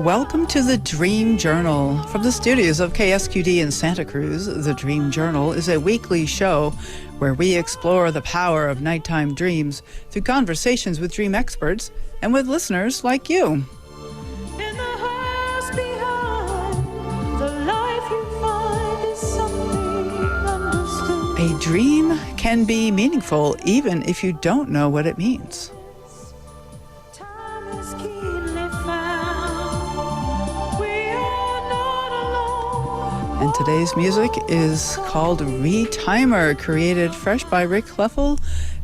Welcome to the Dream Journal. From the studios of KSQD in Santa Cruz, the Dream Journal is a weekly show where we explore the power of nighttime dreams through conversations with dream experts and with listeners like you. In the house behind, the life you find is something understood. A dream can be meaningful even if you don't know what it means. Time is keenly found. We are not alone. And today's music is called Retimer, created fresh by Rick Kleffel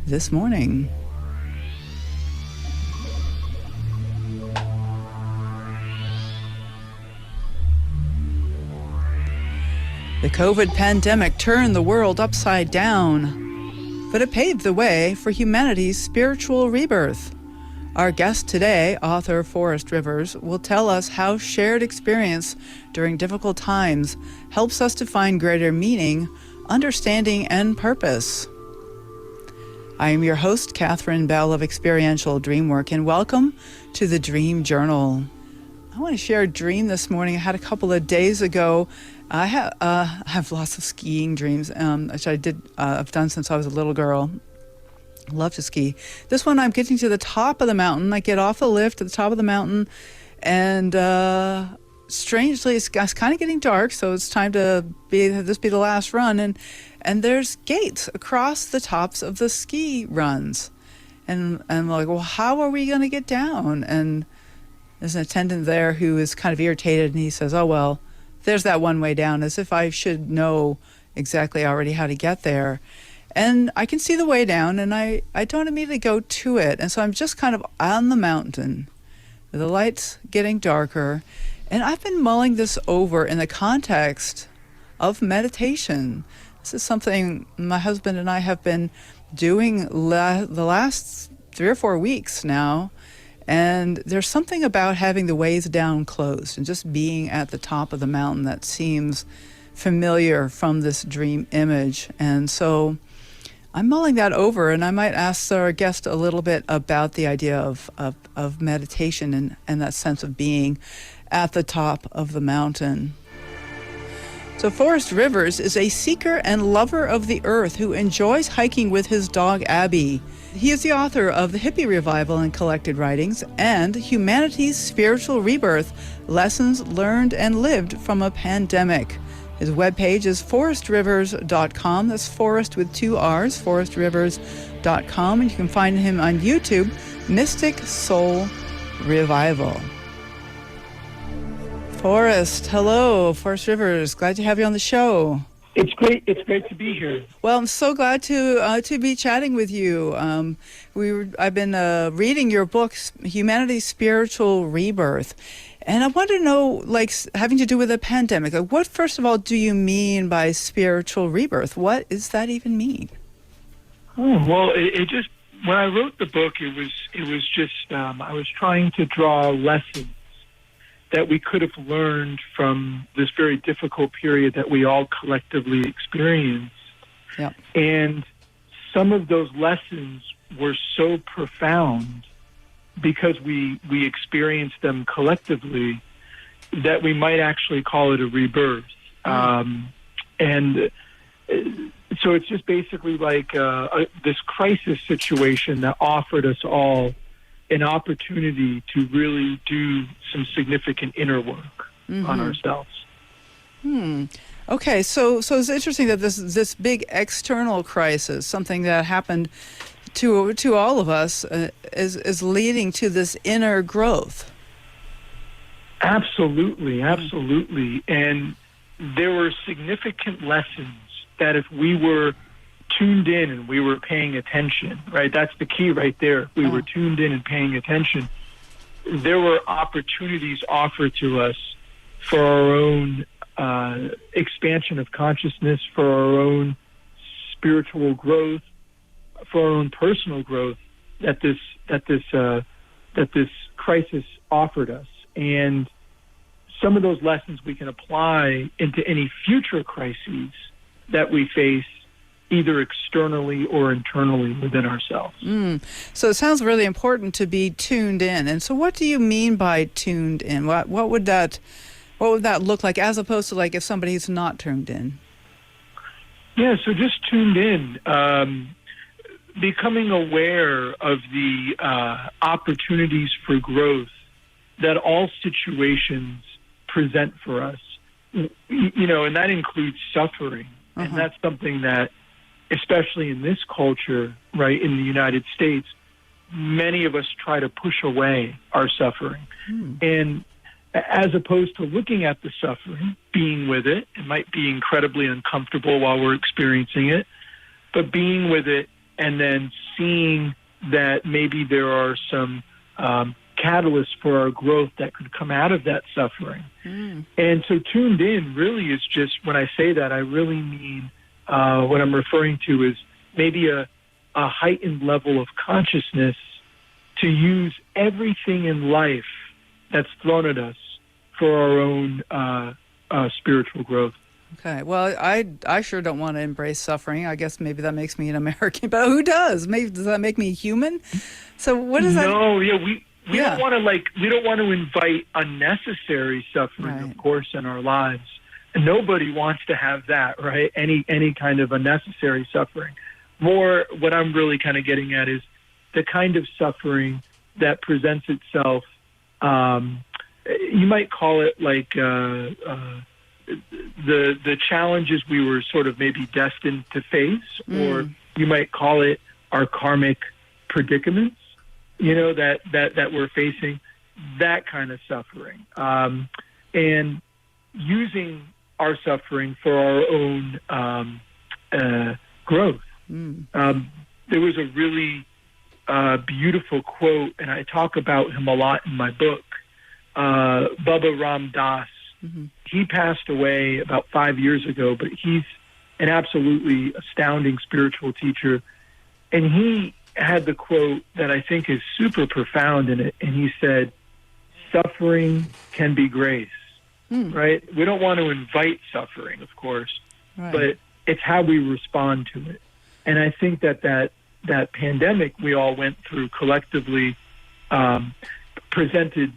this morning. The COVID pandemic turned the world upside down, but it paved the way for humanity's spiritual rebirth. Our guest today, author Forrest Rivers, will tell us how shared experience during difficult times helps us to find greater meaning, understanding, and purpose. I am your host, Catherine Bell of Experiential Dreamwork, and welcome to the Dream Journal. I want to share a dream this morning I had a couple of days ago. I have lots of skiing dreams, which I've done since I was a little girl. I love to ski. This one, I'm getting to the top of the mountain. I get off the lift at the top of the mountain, and strangely, it's kind of getting dark, so it's time to have this be the last run. And there's gates across the tops of the ski runs. And I'm like, well, how are we going to get down? And there's an attendant there who is kind of irritated, and he says, oh, well, there's that one way down, as if I should know exactly already how to get there. And I can see the way down, and I don't immediately go to it. And so I'm just kind of on the mountain, the lights getting darker. And I've been mulling this over in the context of meditation. This is something my husband and I have been doing the last 3 or 4 weeks now. And there's something about having the ways down closed and just being at the top of the mountain that seems familiar from this dream image. And so I'm mulling that over, and I might ask our guest a little bit about the idea of meditation and that sense of being at the top of the mountain. So Forrest Rivers is a seeker and lover of the earth who enjoys hiking with his dog Abby. He is the author of The Hippie Revival and Collected Writings and Humanity's Spiritual Rebirth, Lessons Learned and Lived from a Pandemic. His webpage is forrestrivers.com. That's Forrest with 2 R's, forrestrivers.com. And you can find him on YouTube, Mystic Soul Revival. Forrest, hello. Forrest Rivers, glad to have you on the show. It's great. It's great to be here. Well, I'm so glad to be chatting with you. I've been reading your book, Humanity's Spiritual Rebirth, and I want to know, having to do with the pandemic. What, first of all, do you mean by spiritual rebirth? What does that even mean? Oh, well, it just, when I wrote the book, it was just I was trying to draw lessons that we could have learned from this very difficult period that we all collectively experienced. Yep. And some of those lessons were so profound because we experienced them collectively that we might actually call it a rebirth. And so it's just basically like this crisis situation that offered us all an opportunity to really do some significant inner work on ourselves. Okay, so it's interesting that this big external crisis, something that happened to all of us, is leading to this inner growth. Absolutely. And there were significant lessons that if we were tuned in and we were paying attention, right? That's the key right there. We were tuned in and paying attention. There were opportunities offered to us for our own expansion of consciousness, for our own spiritual growth, for our own personal growth that this crisis offered us. And some of those lessons we can apply into any future crises that we face either externally or internally within ourselves. So it sounds really important to be tuned in. And so what do you mean by tuned in? What would that look like, as opposed to like if somebody's not tuned in? Yeah, so just tuned in, becoming aware of the opportunities for growth that all situations present for us. And that includes suffering. And that's something that, especially in this culture, right, in the United States, many of us try to push away our suffering. And as opposed to looking at the suffering, being with it, it might be incredibly uncomfortable while we're experiencing it, but being with it and then seeing that maybe there are some catalysts for our growth that could come out of that suffering. And so tuned in really is just, when I say that, I really mean what I'm referring to is maybe a heightened level of consciousness to use everything in life that's thrown at us for our own spiritual growth. Okay. Well, I sure don't want to embrace suffering. I guess maybe that makes me an American, but who does? Maybe does that make me human? So what is that? No, yeah, we don't want to we don't want to invite unnecessary suffering, of course, in our lives. And nobody wants to have that, right? Any kind of unnecessary suffering. More, what I'm really kind of getting at is the kind of suffering that presents itself. You might call it like the challenges we were sort of maybe destined to face, or you might call it our karmic predicaments, that we're facing, that kind of suffering. And using our suffering for our own growth. There was a really beautiful quote, and I talk about him a lot in my book, Baba Ram Das. He passed away about 5 years ago, but he's an absolutely astounding spiritual teacher. And he had the quote that I think is super profound in it. And he said, suffering can be grace, right? We don't want to invite suffering, of course, but it's how we respond to it. And I think that pandemic we all went through collectively presented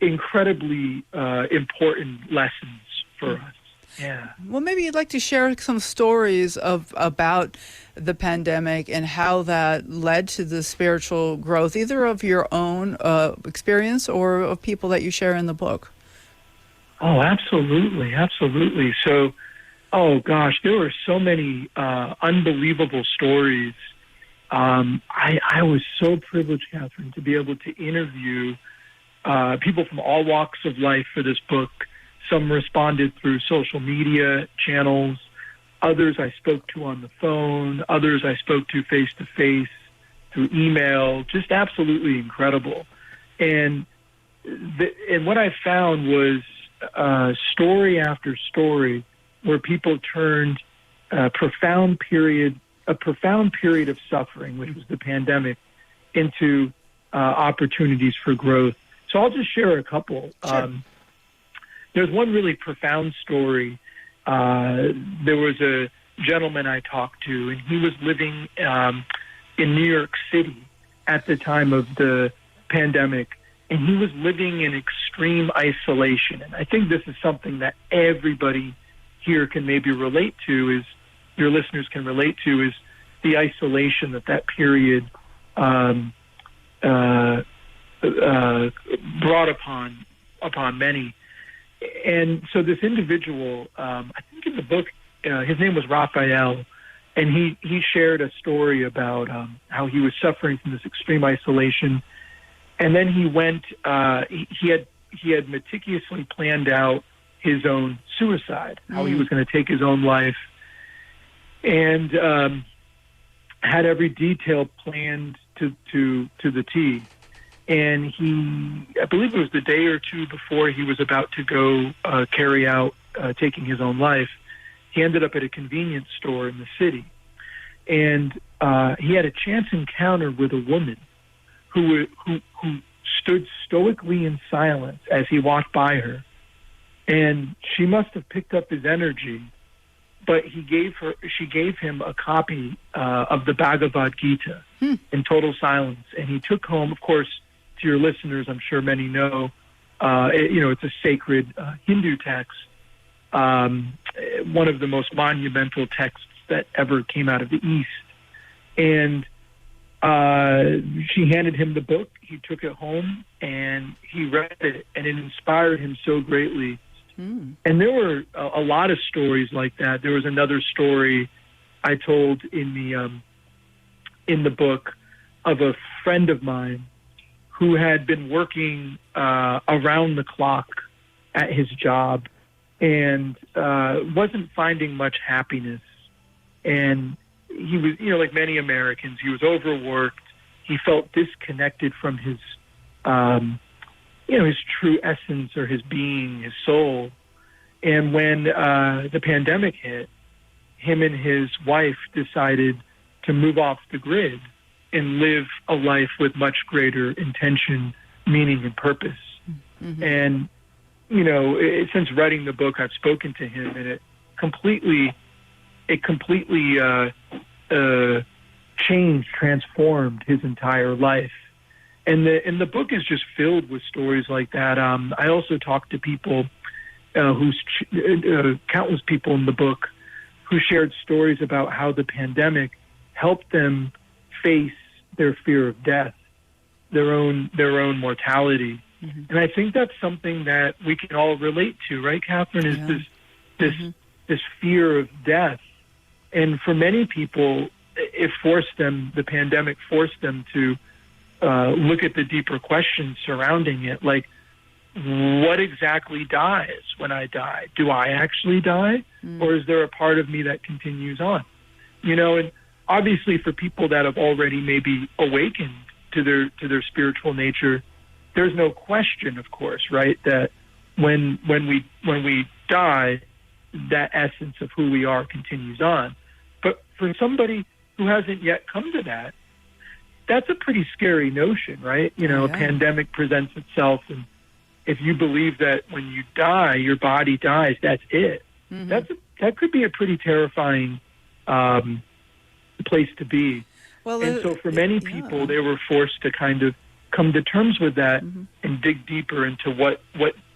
incredibly important lessons for us. Yeah. Well, maybe you'd like to share some stories about the pandemic and how that led to the spiritual growth, either of your own experience or of people that you share in the book. Oh, absolutely. Absolutely. So, oh gosh, there were so many unbelievable stories. I was so privileged, Catherine, to be able to interview people from all walks of life for this book. Some responded through social media channels. Others I spoke to on the phone. Others I spoke to face-to-face through email. Just absolutely incredible. And what I found was story after story where people turned a profound period of suffering, which was the pandemic, into opportunities for growth. So I'll just share a couple. Sure. There's one really profound story. There was a gentleman I talked to, and he was living in New York City at the time of the pandemic, and he was living in extreme isolation. And I think this is something that everybody here can maybe relate to, is your listeners can relate to, is the isolation that period brought upon many. And so this individual, I think in the book, his name was Raphael, and he shared a story about how he was suffering from this extreme isolation. And then he went, he had meticulously planned out his own suicide, how he was going to take his own life, and had every detail planned to the T. And I believe it was the day or two before he was about to go carry out taking his own life, he ended up at a convenience store in the city. And he had a chance encounter with a woman who stood stoically in silence as he walked by her. And she must have picked up his energy but she gave him a copy of the Bhagavad Gita in total silence, and he took home. Of course, to your listeners, I'm sure many know, it's a sacred Hindu text, one of the most monumental texts that ever came out of the East. And she handed him the book. He took it home and he read it, and it inspired him so greatly. And there were a lot of stories like that. There was another story I told in the book of a friend of mine who had been working around the clock at his job and wasn't finding much happiness. And he was, like many Americans, he was overworked. He felt disconnected from his, his true essence or his being, his soul. And when the pandemic hit, him and his wife decided to move off the grid and live a life with much greater intention, meaning, and purpose. And, since writing the book, I've spoken to him, and it completely changed, transformed his entire life. And the book is just filled with stories like that. I also talked to people countless people in the book who shared stories about how the pandemic helped them face their fear of death, their own mortality. And I think that's something that we can all relate to, right, Catherine? Is this fear of death. And for many people, the pandemic forced them to look at the deeper questions surrounding it, like, what exactly dies when I die? Do I actually die? Or is there a part of me that continues on? And obviously for people that have already maybe awakened to their spiritual nature, there's no question, of course, right, that when we die, that essence of who we are continues on. But for somebody who hasn't yet come to that, that's a pretty scary notion, right? A pandemic presents itself, and if you believe that when you die, your body dies, that's it. That could be a pretty terrifying place to be. Well, and so for many people, they were forced to kind of come to terms with that and dig deeper into what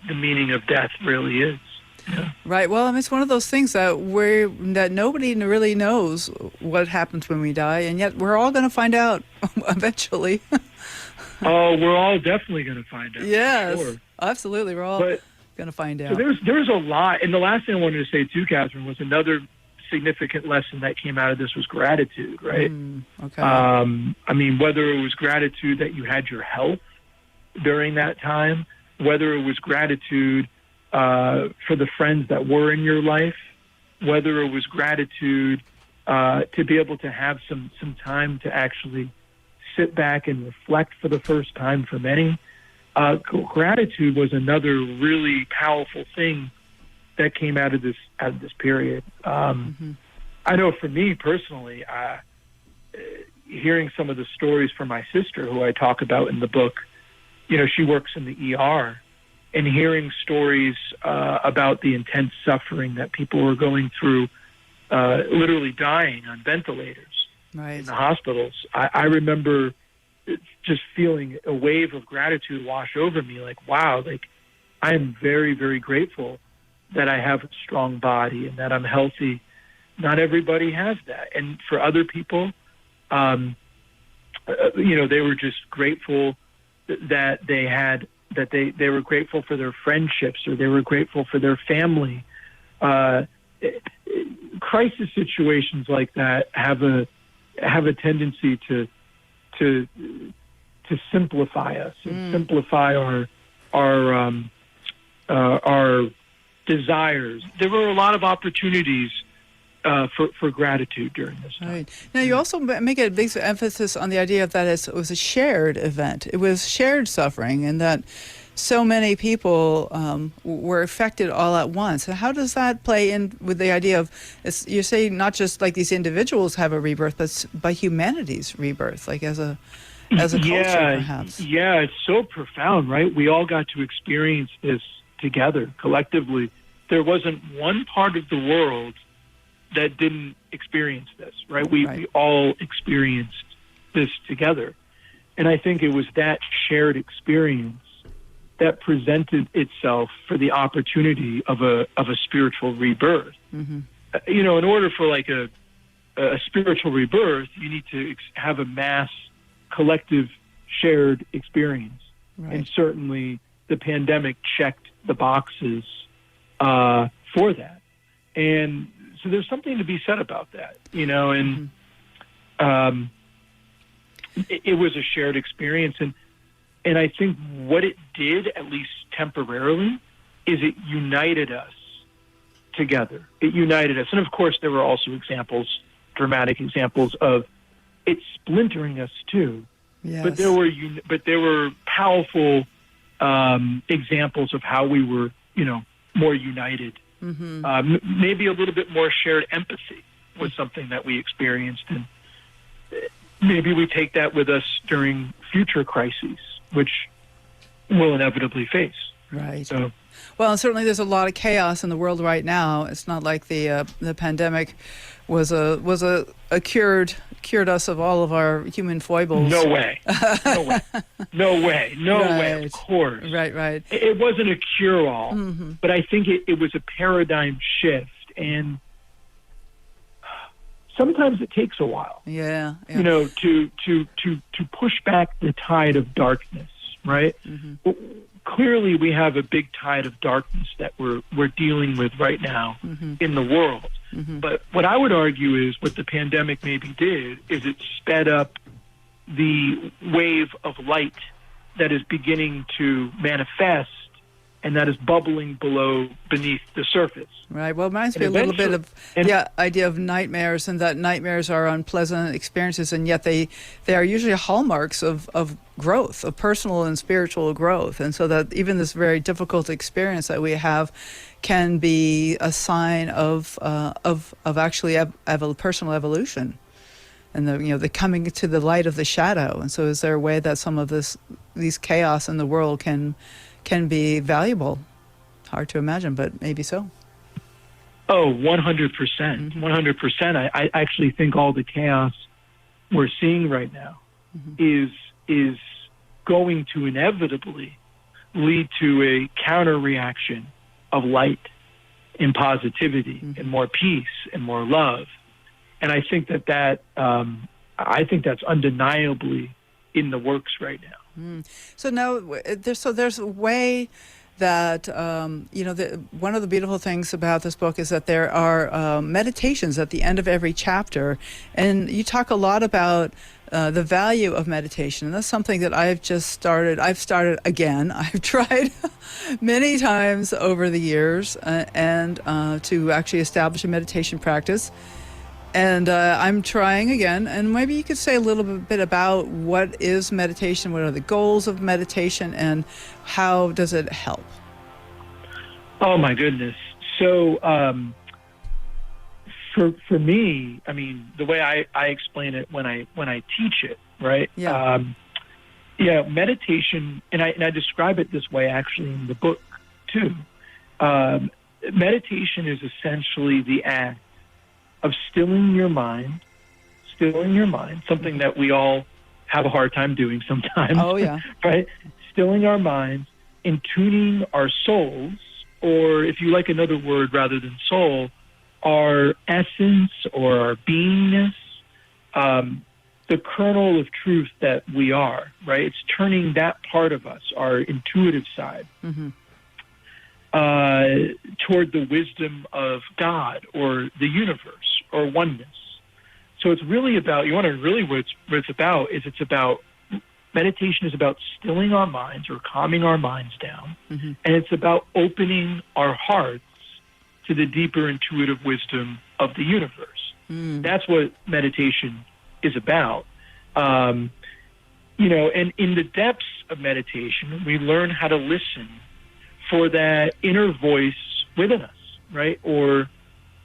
the meaning of death really is. Yeah. Right. Well, it's one of those things that nobody really knows what happens when we die, and yet we're all going to find out eventually. Oh, we're all definitely going to find out. Yes, sure. Absolutely. We're all going to find out. So there's a lot, and the last thing I wanted to say too, Catherine, was another significant lesson that came out of this was gratitude, right? Okay. Whether it was gratitude that you had your health during that time, whether it was gratitude for the friends that were in your life, whether it was gratitude to be able to have some time to actually sit back and reflect for the first time for many. Gratitude was another really powerful thing that came out of this period. I know for me personally, hearing some of the stories from my sister, who I talk about in the book, she works in the ER, and hearing stories about the intense suffering that people were going through, literally dying on ventilators in the hospitals. I remember just feeling a wave of gratitude wash over me, like, wow, I am very, very grateful that I have a strong body and that I'm healthy. Not everybody has that. And for other people, they were just grateful that they were grateful for their friendships, or they were grateful for their family. Crisis situations like that have a tendency to simplify us and simplify our desires. There were a lot of opportunities for gratitude during this time. Right. Now, you also make a big emphasis on the idea that it was a shared event. It was shared suffering, and that so many people were affected all at once. And how does that play in with the idea of, you're saying not just like these individuals have a rebirth, but by humanity's rebirth, like as a culture, perhaps? Yeah, it's so profound, right? We all got to experience this together, collectively. There wasn't one part of the world that didn't experience this, right? We Right. all experienced this together. And I think it was that shared experience that presented itself for the opportunity of a spiritual rebirth. Mm-hmm. In order for like a spiritual rebirth, you need to have a mass collective shared experience. Right. And certainly the pandemic checked the boxes for that. And so there's something to be said about that, and it was a shared experience. And I think what it did, at least temporarily, is it united us together. It united us. And of course, there were also dramatic examples of it splintering us too. Yes. But there were powerful examples of how we were, more united. Mm-hmm. Maybe a little bit more shared empathy was something that we experienced, and maybe we take that with us during future crises, which we'll inevitably face. Right. So, well, and certainly there's a lot of chaos in the world right now. It's not like the pandemic was a cured us of all of our human foibles. no way, no way. Of course, Right. It wasn't a cure-all, Mm-hmm. but I think it was a paradigm shift, and sometimes it takes a while. Yeah. To push back the tide of darkness, right? Mm-hmm. Clearly, we have a big tide of darkness that we're dealing with right now Mm-hmm. in the world. Mm-hmm. But what I would argue is what the pandemic maybe did is it sped up the wave of light that is beginning to manifest, and that is bubbling beneath the surface. Right. Well, it reminds me And a little bit of eventually- the idea of nightmares, and that nightmares are unpleasant experiences, and yet they are usually hallmarks of growth, of personal and spiritual growth, and so that even this very difficult experience that we have can be a sign of actually personal evolution, and the coming to the light of the shadow. And so, is there a way that some of these chaos in the world can be valuable? Hard to imagine, but maybe so. Oh, 100%. 100%. I actually think all the chaos we're seeing right now is going to inevitably lead to a counter reaction of light and positivity and more peace and more love. And I think that I think that's undeniably in the works right now. So now, there's a way that one of the beautiful things about this book is that there are meditations at the end of every chapter, and you talk a lot about the value of meditation, and that's something that I've started again. I've tried many times over the years, and to actually establish a meditation practice. And I'm trying again, and maybe you could say a little bit about what is meditation, what are the goals of meditation, and how does it help? Oh my goodness! So for me, I mean, the way I explain it when I teach it, right? Yeah. Meditation, and I describe it this way actually in the book too. Meditation is essentially the act of stilling your mind, something that we all have a hard time doing sometimes. Oh, yeah. Right? Stilling our minds and tuning our souls, or if you like another word rather than soul, our essence or our beingness, the kernel of truth that we are, right? It's turning that part of us, our intuitive side, toward the wisdom of God or the universe or oneness. So it's really about, what it's about is meditation is about stilling our minds or calming our minds down. And it's about opening our hearts to the deeper intuitive wisdom of the universe. That's what meditation is about. And in the depths of meditation, we learn how to listen for that inner voice within us, right? Or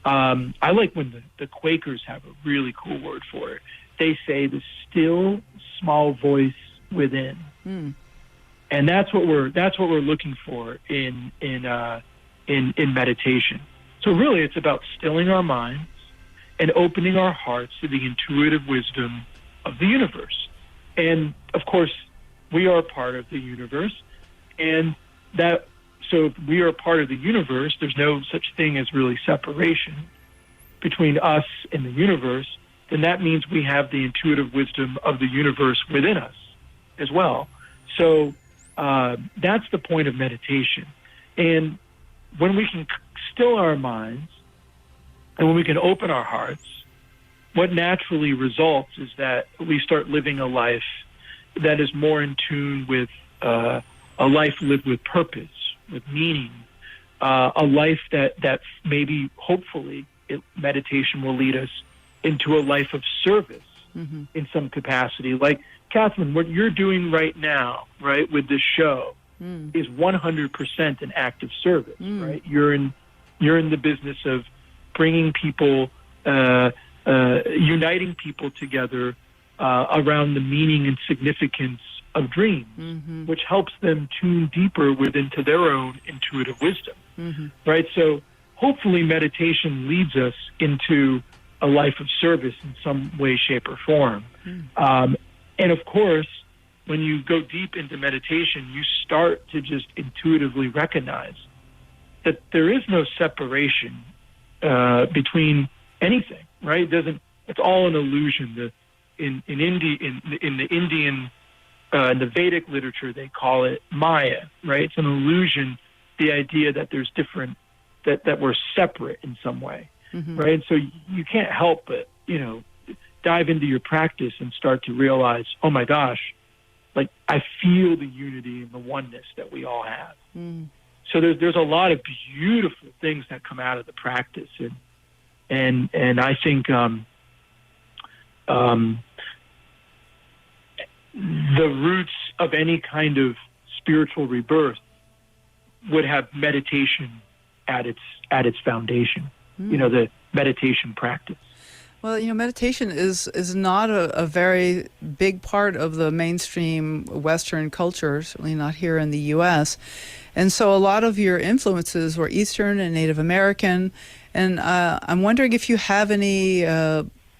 I like when the Quakers have a really cool word for it. They say the still small voice within, and that's what we're looking for in meditation. So really, it's about stilling our minds and opening our hearts to the intuitive wisdom of the universe. And of course, we are part of the universe, and so if we are part of the universe, there's no such thing as really separation between us and the universe. Then that means we have the intuitive wisdom of the universe within us as well. So that's the point of meditation. And when we can still our minds and when we can open our hearts, what naturally results is that we start living a life that is more in tune with a life lived with purpose, with meaning, a life that maybe, hopefully, meditation will lead us into a life of service in some capacity. Like, Catherine, what you're doing right now, right, with this show is 100% an act of service, right? You're in the business of bringing people, uniting people together around the meaning and significance of dreams, which helps them tune deeper into their own intuitive wisdom, right? So hopefully meditation leads us into a life of service in some way, shape, or form. And of course, when you go deep into meditation, you start to just intuitively recognize that there is no separation between anything, right? It's all an illusion. In the Indian, in the Vedic literature, they call it Maya, right? It's an illusion, the idea that there's different, that we're separate in some way, right? So you can't help but, dive into your practice and start to realize, oh my gosh, like I feel the unity and the oneness that we all have. So there's a lot of beautiful things that come out of the practice, and I think the roots of any kind of spiritual rebirth would have meditation at its foundation. The meditation practice. Well, meditation is not a very big part of the mainstream Western culture, certainly not here in the U.S. And so a lot of your influences were Eastern and Native American. And I'm wondering if you have any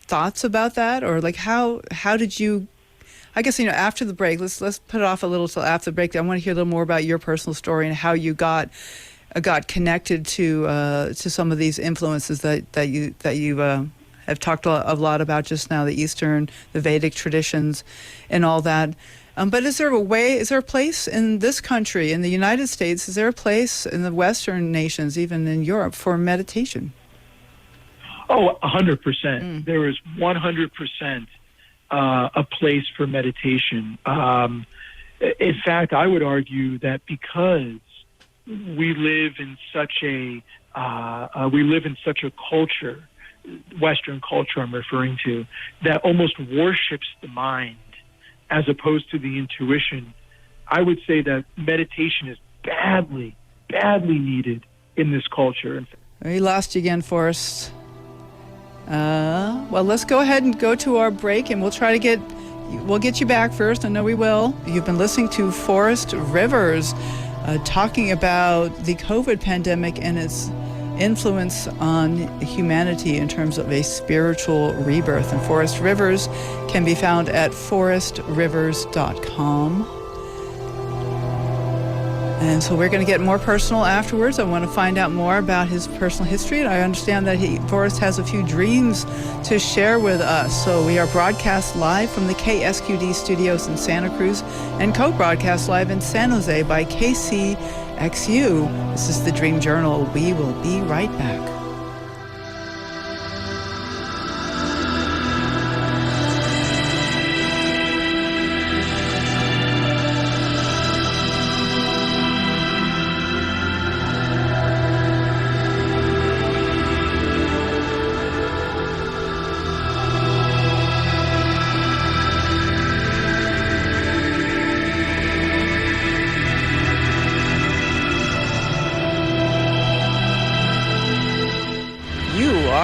thoughts about that, or like how did you, I guess, after the break, let's put it off a little till after the break. I want to hear a little more about your personal story and how you got connected to some of these influences that you have talked a lot about just now, the Eastern, the Vedic traditions, and all that. But is there a place in this country, in the United States, is there a place in the Western nations, even in Europe, for meditation? Oh, 100%. There is 100% a place for meditation. In fact, I would argue that because we live in such a culture, Western culture I'm referring to, that almost worships the mind as opposed to the intuition, I would say that meditation is badly, badly needed in this culture. We lost you again, Forrest. Well, let's go ahead and go to our break, and we'll get you back first. I know we will. You've been listening to Forrest Rivers talking about the COVID pandemic and its influence on humanity in terms of a spiritual rebirth. And Forrest Rivers can be found at forrestrivers.com. And so we're going to get more personal afterwards. I want to find out more about his personal history. And I understand that Forrest has a few dreams to share with us. So we are broadcast live from the KSQD studios in Santa Cruz and co-broadcast live in San Jose by KCXU. This is the Dream Journal. We will be right back.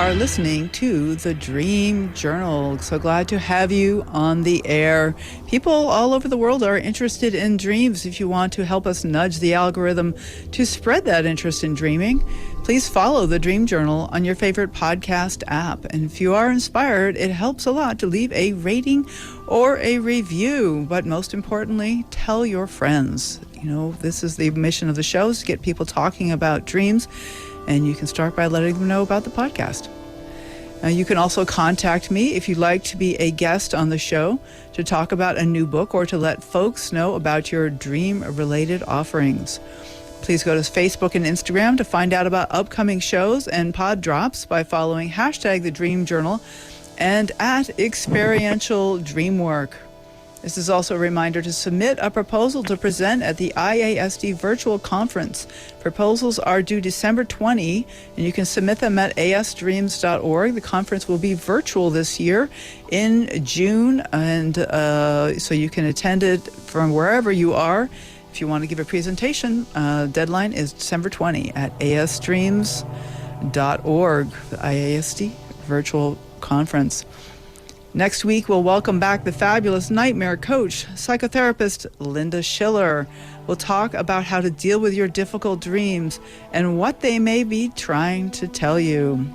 are listening to the Dream Journal. So glad to have you on the air. People all over the world are interested in dreams. If you want to help us nudge the algorithm to spread that interest in dreaming, please follow the Dream Journal on your favorite podcast app. And if you are inspired, it helps a lot to leave a rating or a review. But most importantly, tell your friends. You know, this is the mission of the show, is to get people talking about dreams. And you can start by letting them know about the podcast. You can also contact me if you'd like to be a guest on the show, to talk about a new book, or to let folks know about your dream-related offerings. Please go to Facebook and Instagram to find out about upcoming shows and pod drops by following hashtag The Dream Journal and at Experiential Dreamwork. This is also a reminder to submit a proposal to present at the IASD Virtual Conference. Proposals are due December 20, and you can submit them at asdreams.org. The conference will be virtual this year in June, and so you can attend it from wherever you are. If you want to give a presentation, deadline is December 20 at asdreams.org, the IASD Virtual Conference. Next week, we'll welcome back the fabulous nightmare coach, psychotherapist Linda Schiller. We'll talk about how to deal with your difficult dreams and what they may be trying to tell you.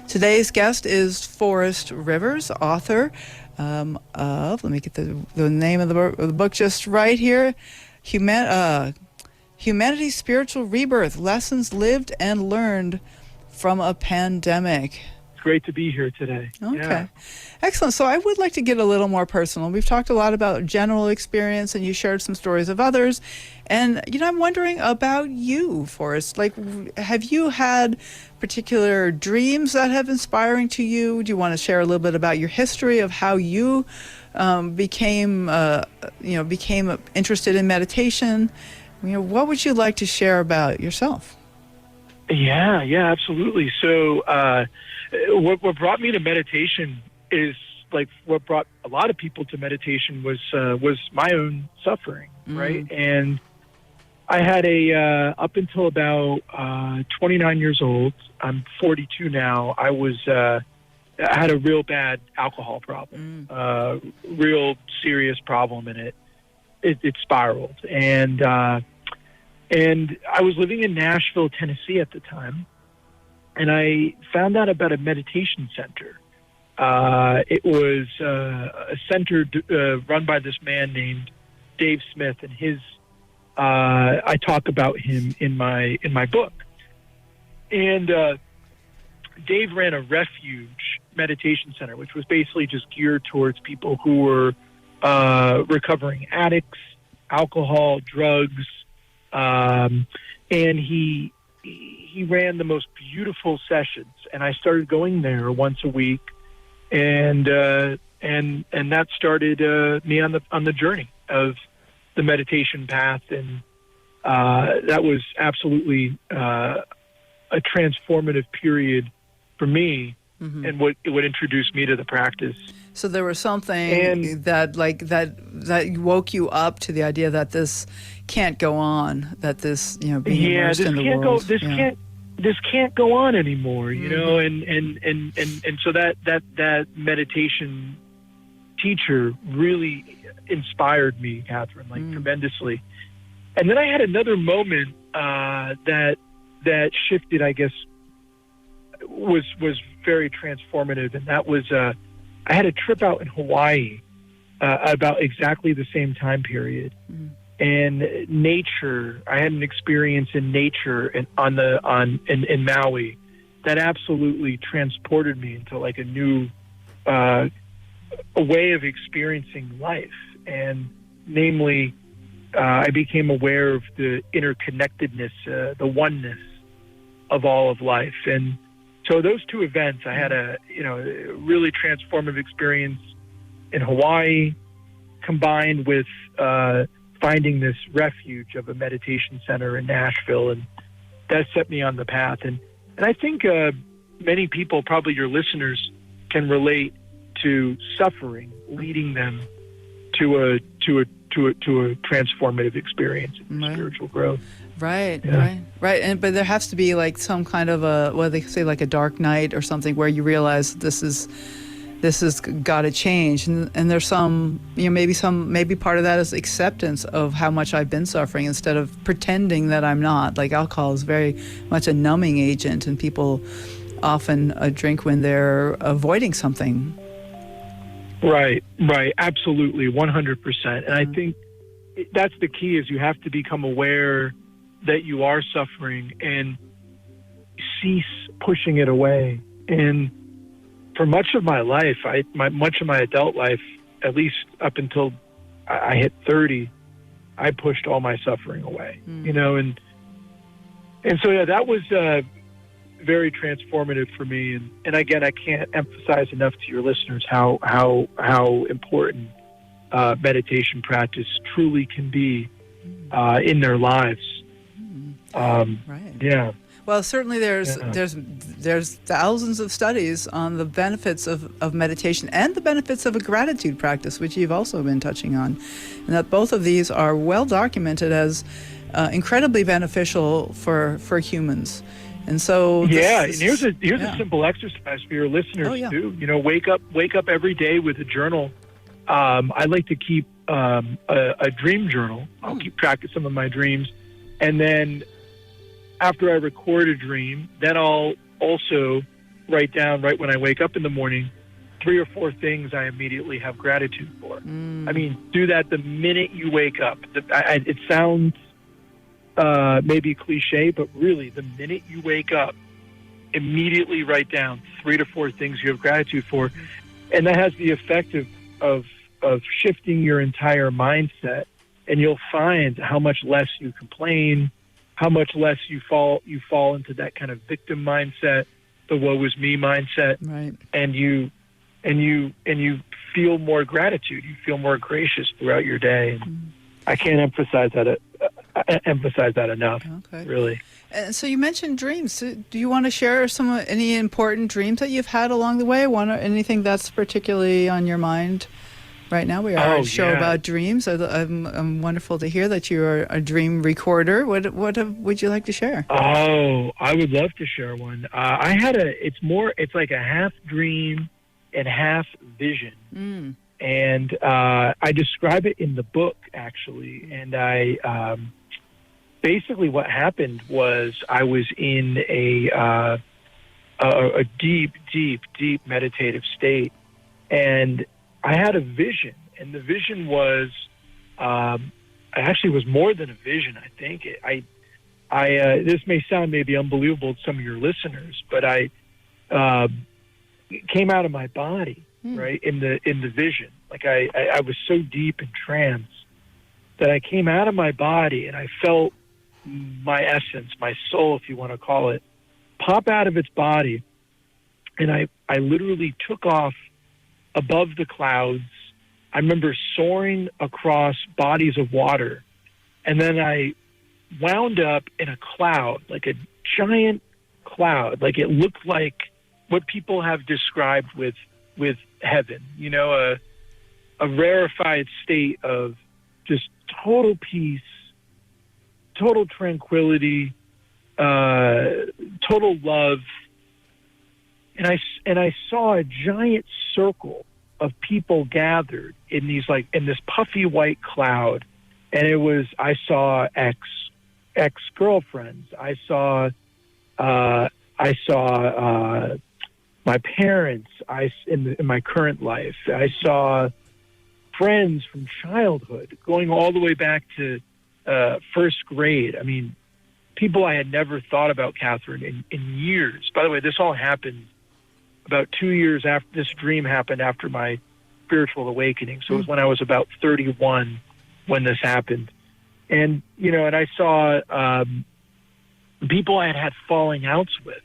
Today's guest is Forrest Rivers, author of, let me get the name of the book just right here, Humanity's Spiritual Rebirth, Lessons Lived and Learned from a Pandemic. Great to be here today. Okay. Yeah. Excellent. So I would like to get a little more personal. We've talked a lot about general experience, and you shared some stories of others. And, you know, I'm wondering about you, Forrest. Like, have you had particular dreams that have inspiring to you? Do you want to share a little bit about your history of how you became interested in meditation? You know, what would you like to share about yourself? Yeah, absolutely. So what brought me to meditation is, like, what brought a lot of people to meditation was my own suffering, right? And I had up until about 29 years old, I'm 42 now, I had a real bad alcohol problem, real serious problem, and it spiraled. And I was living in Nashville, Tennessee at the time, and I found out about a meditation center. It was a center run by this man named Dave Smith, and I talk about him in my book. And Dave ran a refuge meditation center, which was basically just geared towards people who were recovering addicts, alcohol, drugs. And he ran the most beautiful sessions, and I started going there once a week, and that started me on the journey of the meditation path, and that was absolutely a transformative period for me, and what introduced me to the practice. So there was something that woke you up to the idea that this can't go on, that this, you know, being immersed in the world. This can't go on anymore, you know, and so that meditation teacher really inspired me, Catherine, tremendously. And then I had another moment that shifted, I guess, was very transformative, and that was I had a trip out in Hawaii about exactly the same time period. And nature, I had an experience in nature in Maui that absolutely transported me into like a new a way of experiencing life. And namely, I became aware of the interconnectedness, the oneness of all of life. And so those two events, I had a really transformative experience in Hawaii, combined with finding this refuge of a meditation center in Nashville, and that set me on the path. And I think many people, probably your listeners, can relate to suffering leading them to to a transformative experience, Right. spiritual growth. Right, Yeah. right. But there has to be like some kind of a, what they say, like a dark night or something, where you realize this has got to change, and there's some, maybe part of that is acceptance of how much I've been suffering, instead of pretending that I'm not. Like alcohol is very much a numbing agent, and people often drink when they're avoiding something. Right, absolutely, 100%. And I think that's the key, is you have to become aware that you are suffering and cease pushing it away. And for much of my life, much of my adult life, at least up until I hit 30, I pushed all my suffering away, and so, yeah, that was very transformative for me. And again, I can't emphasize enough to your listeners how important meditation practice truly can be in their lives. Right. Yeah. Well, certainly there's thousands of studies on the benefits of meditation and the benefits of a gratitude practice, which you've also been touching on, and that both of these are well documented as incredibly beneficial for humans. And so and here's a simple exercise for your listeners too. Wake up every day with a journal. I like to keep a dream journal. I'll keep track of some of my dreams, and then after I record a dream, then I'll also write down, right when I wake up in the morning, 3 or 4 things I immediately have gratitude for. I mean, do that the minute you wake up. It sounds maybe cliche, but really, the minute you wake up, immediately write down 3 to 4 things you have gratitude for. And that has the effect of shifting your entire mindset, and you'll find how much less you complain, how much less you fall into that kind of victim mindset, the woe is me mindset, right. and you feel more gratitude. You feel more gracious throughout your day. And I can't emphasize that enough. Okay. Really. And so you mentioned dreams. Do you want to share any important dreams that you've had along the way? Anything that's particularly on your mind right now? We are a show about dreams. I'm wonderful to hear that you're a dream recorder. What would you like to share? Oh, I would love to share one. It's like a half dream and half vision. And I describe it in the book, actually. And I basically, what happened was I was in a deep meditative state, and I had a vision. And the vision was, actually was more than a vision. I think this may sound maybe unbelievable to some of your listeners, but I came out of my body. Right, in the vision. Like I was so deep in trance that I came out of my body, and I felt my essence, my soul, if you want to call it, pop out of its body. And I literally took off above the clouds. I remember soaring across bodies of water, and then I wound up in a cloud, like a giant cloud. Like it looked like what people have described with heaven, a rarefied state of just total peace, total tranquility, total love. And I saw a giant circle of people gathered in this puffy white cloud. And I saw ex-girlfriends. I saw my parents, in my current life. I saw friends from childhood going all the way back to first grade. I mean, people I had never thought about, Catherine, in years. By the way, this all happened about 2 years after this dream happened, after my spiritual awakening. So it was when I was about 31 when this happened. And, and I saw people I had falling outs with,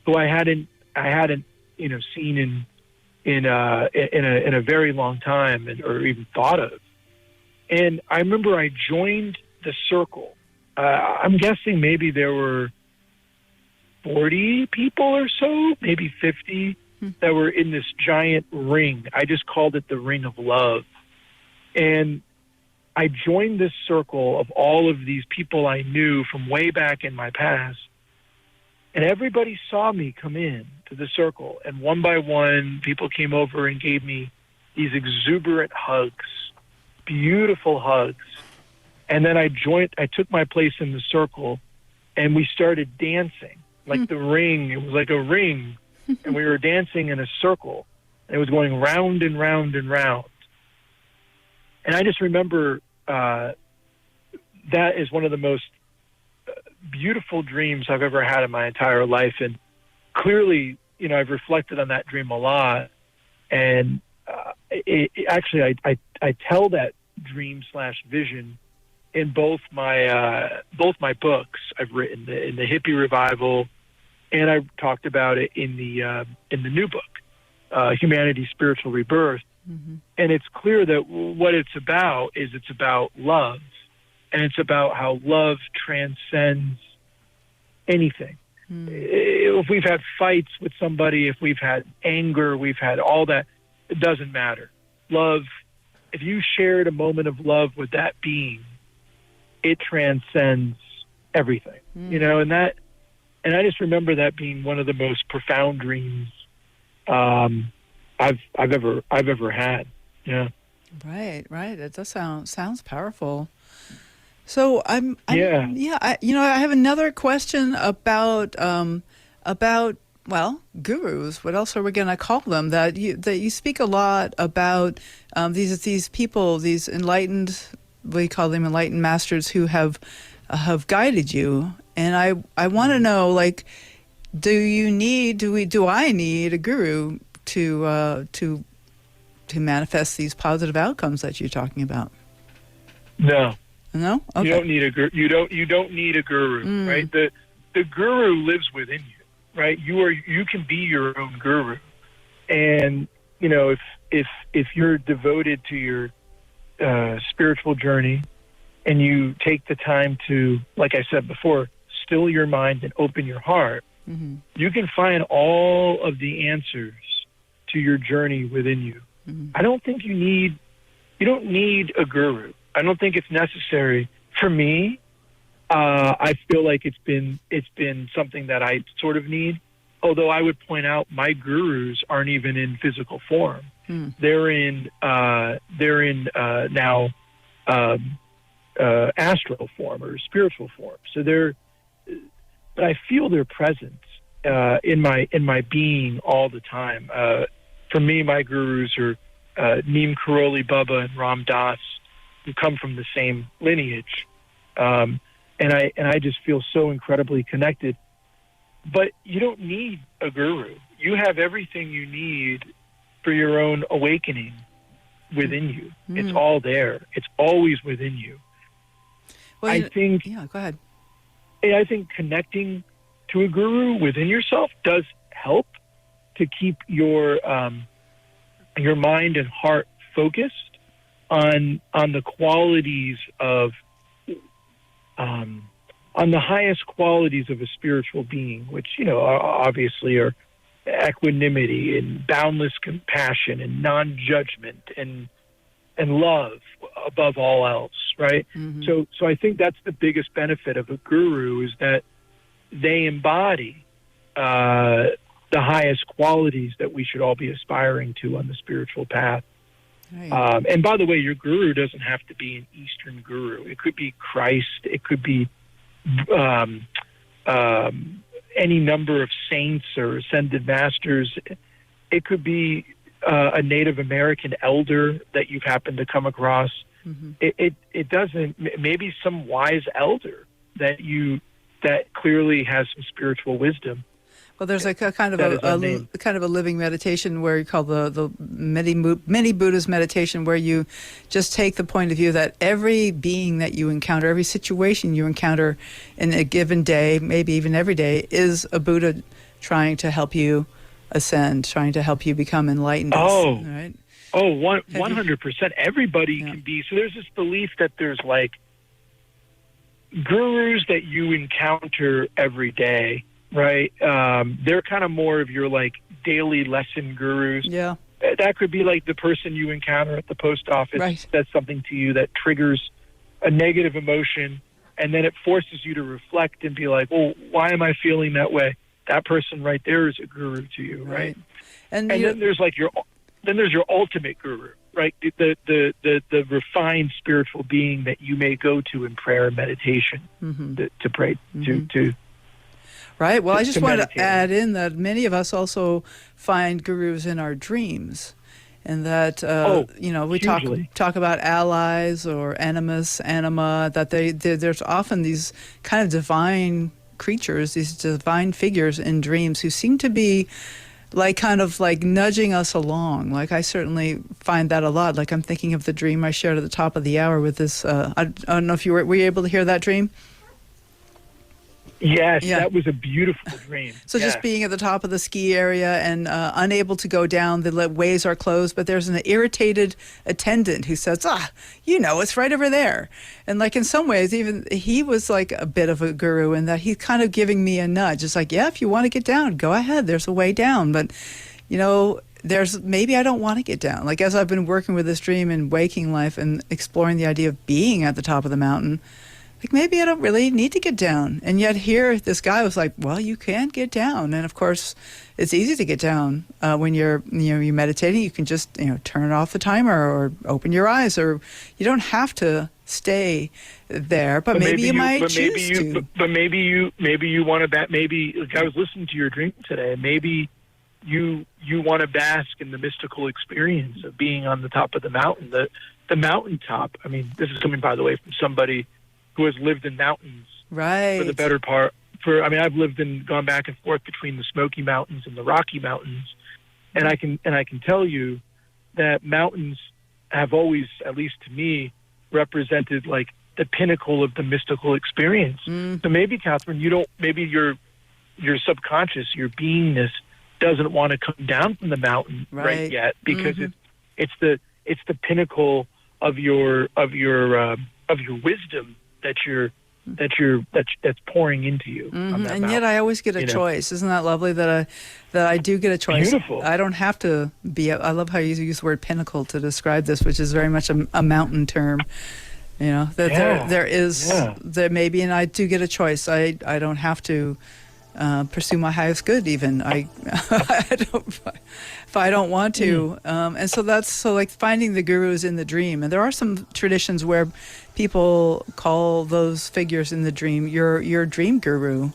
who I hadn't seen in a very long time, or even thought of. And I remember I joined the circle. I'm guessing maybe there were 40 people or so, maybe 50, that were in this giant ring. I just called it the ring of love. And I joined this circle of all of these people I knew from way back in my past, and everybody saw me come in to the circle, and one by one, people came over and gave me these exuberant hugs, beautiful hugs. And then I took my place in the circle, and we started dancing, like the ring. It was like a ring, and we were dancing in a circle, and it was going round and round and round. And I just remember that is one of the most beautiful dreams I've ever had in my entire life. And clearly, I've reflected on that dream a lot. And actually, I tell that dream/vision in both my books I've written, in the hippie revival, and I talked about it in the new book, Humanity, Spiritual Rebirth. Mm-hmm. And it's clear that what it's about love, and it's about how love transcends anything. If we've had fights with somebody, if we've had anger, we've had all that, it doesn't matter. Love, if you shared a moment of love with that being, it transcends everything. And I just remember that being one of the most profound dreams I've ever had. Yeah. Right. It does sounds powerful. So I have another question about gurus. What else are we going to call them? That you speak a lot about these people, these enlightened, we call them enlightened masters who have guided you. And I want to know, like, do I need a guru to manifest these positive outcomes that you're talking about? No. No? Okay. You don't need a guru. You don't need a guru, right? The guru lives within you, right? You can be your own guru. And if you're devoted to your spiritual journey, and you take the time to, like I said before, still your mind and open your heart, mm-hmm. you can find all of the answers to your journey within you. Mm-hmm. I don't think you don't need a guru. I don't think it's necessary. For me, I feel like it's been something that I sort of need. Although I would point out my gurus aren't even in physical form. They're in now astral form or spiritual form. So but I feel their presence in my being all the time. For me, my gurus are Neem Karoli Baba and Ram Dass, who come from the same lineage, and I just feel so incredibly connected. But you don't need a guru. You have everything you need for your own awakening within you. It's all there. It's always within you. Well, I think. Yeah, go ahead. I think connecting to a guru within yourself does help to keep your mind and heart focused on the qualities of on the highest qualities of a spiritual being, which obviously are equanimity and boundless compassion and non-judgment and love above all else, right? Mm-hmm. So I think that's the biggest benefit of a guru, is that they embody the highest qualities that we should all be aspiring to on the spiritual path. Right. And by the way, your guru doesn't have to be an Eastern guru. It could be Christ. It could be any number of saints or ascended masters. It could be a Native American elder that you've happened to come across. Mm-hmm. It doesn't. Maybe some wise elder that clearly has some spiritual wisdom. Well, there's a kind of a living meditation where you call the many Buddhas meditation, where you just take the point of view that every being that you encounter, every situation you encounter in a given day, maybe even every day, is a Buddha trying to help you ascend, trying to help you become enlightened. Oh, right. 100%. Everybody can be. So there's this belief that there's like gurus that you encounter every day. Right. They're kind of more of your like daily lesson gurus. Yeah. that could be like the person you encounter at the post office Right. says something to you that triggers a negative emotion, and then it forces you to reflect and be like, well, why am I feeling that way? That person right there is a guru to you, right? And And you- then there's like your ultimate guru, right? The refined spiritual being that you may go to in prayer and meditation to pray to. Right. Well, I to just wanted meditate. to add in that many of us also find gurus in our dreams, and that we hugely. talk about allies or anima. That there's often these kind of divine creatures, these divine figures in dreams who seem to be like kind of like nudging us along. Like I certainly find that a lot. Like I'm thinking of the dream I shared at the top of the hour with this. I don't know if were you able to hear that dream? Yes, Yeah. that was a beautiful dream. So just Yes. being at the top of the ski area and unable to go down, the ways are closed, but there's an irritated attendant who says, it's right over there. And like in some ways, even he was like a bit of a guru in that he's kind of giving me a nudge. It's like, yeah, if you want to get down, go ahead. There's a way down. But, maybe I don't want to get down. Like as I've been working with this dream in waking life and exploring the idea of being at the top of the mountain, like maybe I don't really need to get down. And yet here, this guy was like, well, you can get down. And of course, it's easy to get down when you're meditating. You can just, turn off the timer or open your eyes, or you don't have to stay there, but maybe you might choose to. But maybe you want to maybe like I was listening to your dream today, and maybe you want to bask in the mystical experience of being on the top of the mountain. The mountaintop. I mean, this is coming, by the way, from somebody who has lived in mountains Right. for the better part. I've gone back and forth between the Smoky Mountains and the Rocky Mountains, and I can tell you that mountains have always, at least to me, represented like the pinnacle of the mystical experience. So maybe, Catherine, maybe your subconscious, your beingness, doesn't want to come down from the mountain right yet because it's the pinnacle of your wisdom that's pouring into you. On that And mountain. yet I always get a choice. Isn't that lovely that I do get a choice? Beautiful. I don't have to be. I love how you use the word pinnacle to describe this, which is very much a mountain term. There may be, and I do get a choice. I don't have to pursue my highest good even. If I don't want to. And so that's like finding the gurus in the dream. And there are some traditions where people call those figures in the dream your dream guru.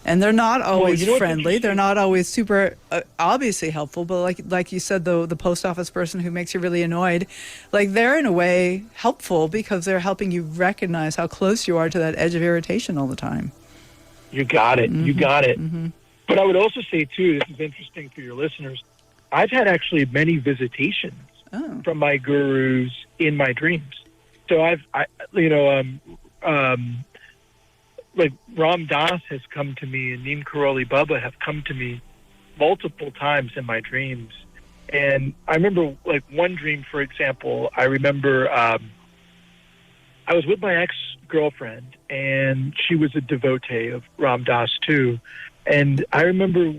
And they're not always friendly. They're not always super obviously helpful. But like you said, the post office person who makes you really annoyed, like they're in a way helpful because they're helping you recognize how close you are to that edge of irritation all the time. You got it. You got it. But I would also say, too, this is interesting for your listeners, I've had actually many visitations from my gurus in my dreams. So like Ram Dass has come to me and Neem Karoli Baba have come to me multiple times in my dreams. And I remember like one dream, for example, I remember I was with my ex-girlfriend and she was a devotee of Ram Dass too. And I remember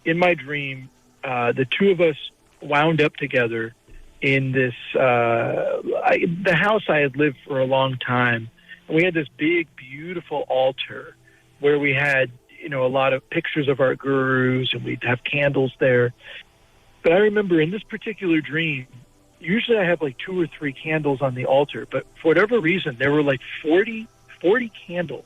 in my dream, the two of us wound up together in this, the house I had lived for a long time. And we had this big, beautiful altar where we had, a lot of pictures of our gurus and we'd have candles there. But I remember in this particular dream, usually I have like 2 or 3 candles on the altar, but for whatever reason, there were like 40 candles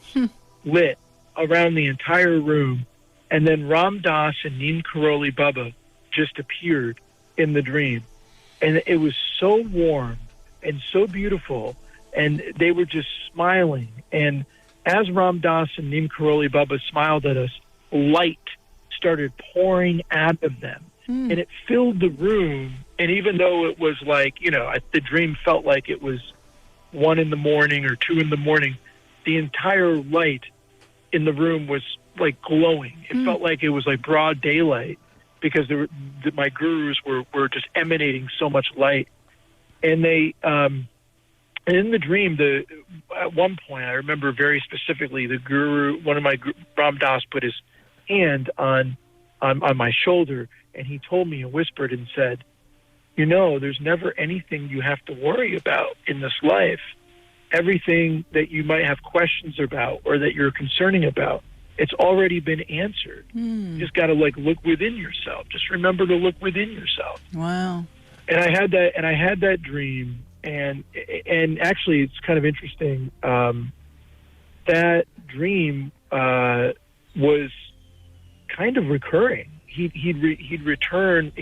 lit around the entire room. And then Ram Dass and Neem Karoli Baba just appeared in the dream. And it was so warm and so beautiful. And they were just smiling. And as Ram Dass and Neem Karoli Baba smiled at us, light started pouring out of them. And it filled the room. And even though it was like, the dream felt like it was 1 in the morning or 2 in the morning, the entire light in the room was like glowing. It felt like it was like broad daylight because my gurus were just emanating so much light. And they, and in the dream, at one point, I remember very specifically the guru, Ram Dass put his hand on my shoulder, and he told me and whispered and said, there's never anything you have to worry about in this life. Everything that you might have questions about or that you're concerning about, it's already been answered. You just got to look within yourself. Just remember to look within yourself. Wow. And I had that dream, and actually it's kind of interesting. That dream was kind of recurring. He'd returned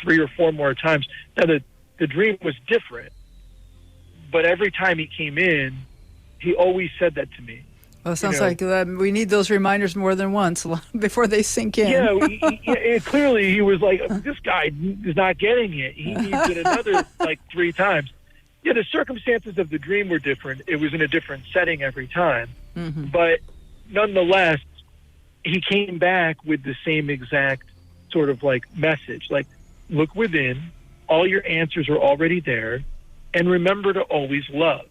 3 or 4 more times. Now the dream was different, but every time he came in, he always said that to me. Well, it sounds like we need those reminders more than once before they sink in. Yeah, clearly he was like, this guy is not getting it. He needs it another 3 times. Yeah, the circumstances of the dream were different. It was in a different setting every time. Mm-hmm. But nonetheless, he came back with the same exact sort of message. Look within. All your answers are already there. And remember to always love.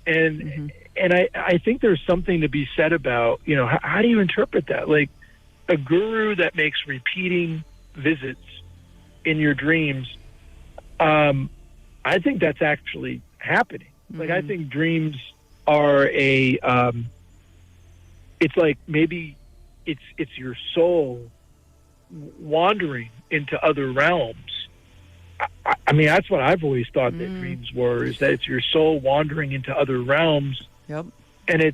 And I think there's something to be said about, how do you interpret that? Like a guru that makes repeating visits in your dreams, I think that's actually happening. I think dreams are it's like maybe it's your soul wandering into other realms. I mean, that's what I've always thought that dreams were, is that it's your soul wandering into other realms. Yep. And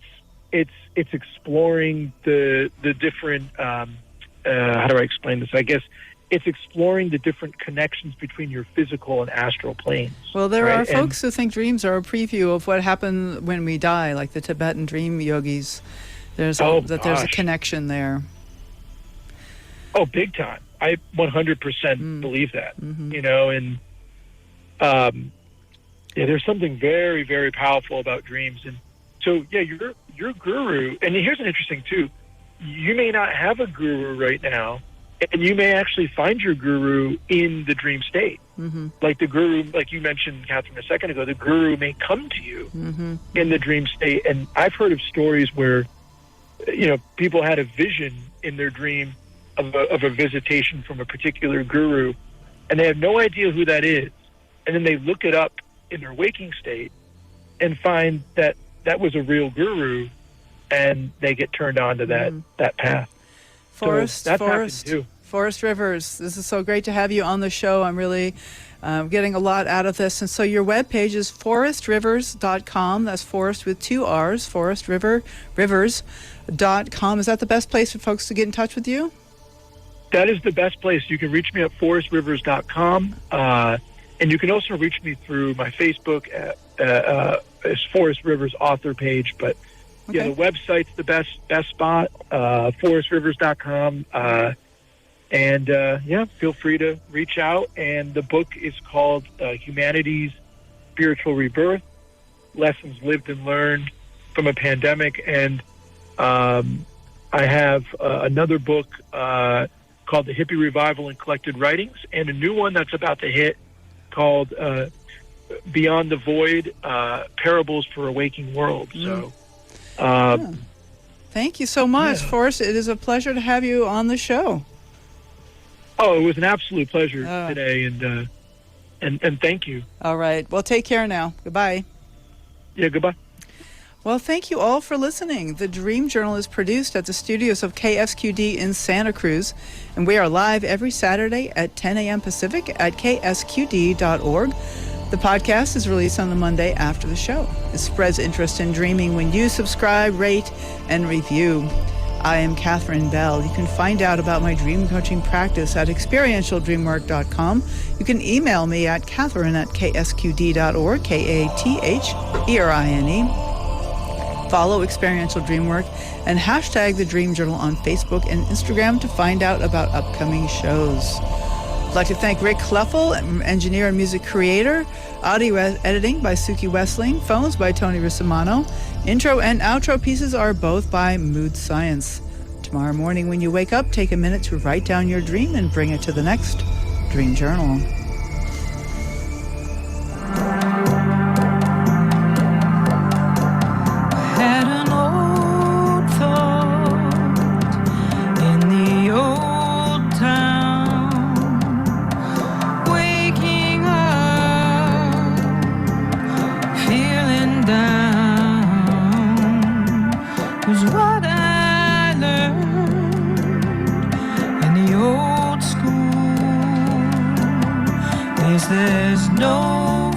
it's exploring the different, how do I explain this? I guess it's exploring the different connections between your physical and astral planes. Well, there are folks who think dreams are a preview of what happened when we die, like the Tibetan dream yogis. There's a connection there. Oh, big time. I 100% believe that, and there's something very, very powerful about dreams. And so, your guru, and here's an interesting too, you may not have a guru right now, and you may actually find your guru in the dream state. Mm-hmm. Like the guru, like you mentioned, Catherine, a second ago, the guru may come to you in the dream state. And I've heard of stories where, people had a vision in their dream of a visitation from a particular guru, and they have no idea who that is. And then they look it up in their waking state and find that was a real guru, and they get turned on to that path. Forrest Rivers, this is so great to have you on the show. I'm really getting a lot out of this. And so your webpage is forestrivers.com. That's Forrest with 2 R's, forestrivers.com. Is that the best place for folks to get in touch with you? That is the best place. You can reach me at forestrivers.com. And you can also reach me through my Facebook as Forrest Rivers author page. But the website's the best spot, forestrivers.com. Feel free to reach out. And the book is called Humanity's Spiritual Rebirth, Lessons Lived and Learned from a Pandemic. And I have another book called The Hippie Revival and Collected Writings, and a new one that's about to hit called Beyond the Void, Parables for a Waking World. So, thank you so much, Forrest. It is a pleasure to have you on the show. Oh, it was an absolute pleasure today, and thank you. All right. Well, take care now. Goodbye. Yeah, goodbye. Well, thank you all for listening. The Dream Journal is produced at the studios of KSQD in Santa Cruz, and we are live every Saturday at 10 a.m. Pacific at ksqd.org. The podcast is released on the Monday after the show. It spreads interest in dreaming when you subscribe, rate, and review. I am Catherine Bell. You can find out about my dream coaching practice at experientialdreamwork.com. You can email me at catherine@ksqd.org, KATHERINE. Follow Experiential Dreamwork and hashtag The Dream Journal on Facebook and Instagram to find out about upcoming shows. I'd like to thank Rick Kleffel, engineer and music creator. Audio editing by Suki Wessling. Phones by Tony Rissimano. Intro and outro pieces are both by Mood Science. Tomorrow morning when you wake up, take a minute to write down your dream and bring it to the next Dream Journal. Waking 'Cause what I learned in the old school is there's no